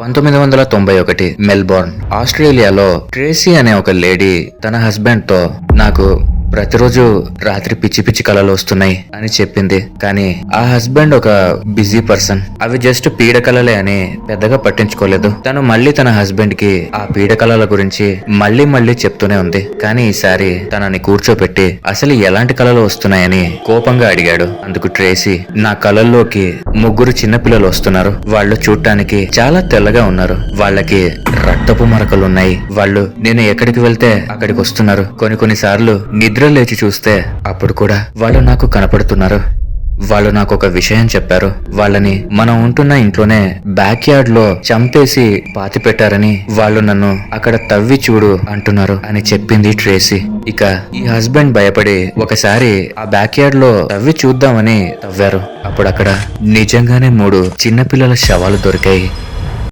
1991 Melbourne ఆస్ట్రేలియాలో Tracy అనే ఒక లేడీ తన హస్బెండ్ తో నాకు ప్రతిరోజు రాత్రి పిచ్చి పిచ్చి కళలు వస్తున్నాయి అని చెప్పింది. కానీ ఆ హస్బెండ్ ఒక బిజీ పర్సన్, అవి జస్ట్ పీడ కళలే అని పెద్దగా పట్టించుకోలేదు. తను మళ్ళీ తన హస్బెండ్ కి ఆ పీడ కళల గురించి మళ్ళీ చెప్తూనే ఉంది. కానీ ఈసారి తనని కూర్చోపెట్టి అసలు ఎలాంటి కళలు వస్తున్నాయని కోపంగా అడిగాడు. అందుకు ట్రేసీ, నా కళల్లోకి 3 చిన్నపిల్లలు వస్తున్నారు. వాళ్ళు చూడటానికి చాలా తెల్లగా ఉన్నారు. వాళ్ళకి రక్తపు మరకలున్నాయి. వాళ్ళు నేను ఎక్కడికి వెళ్తే అక్కడికి వస్తున్నారు. కొన్నిసార్లు నిద్ర లేచి చూస్తే అప్పుడు కూడా వాళ్ళు నాకు కనపడుతున్నారు. వాళ్ళు నాకు ఒక విషయం చెప్పారు. వాళ్ళని మనం ఉంటున్న ఇంట్లోనే బ్యాక్ యార్డ్ లో చంపేసి పాతి పెట్టారని, వాళ్ళు నన్ను అక్కడ తవ్వి చూడు అంటున్నారు అని చెప్పింది ట్రేసీ. ఇక ఈ హస్బెండ్ భయపడి ఒకసారి ఆ బ్యాక్ యార్డ్ లో తవ్వి చూద్దామని తవ్వారు. అప్పుడు అక్కడ నిజంగానే 3 చిన్నపిల్లల శవాలు దొరికాయి.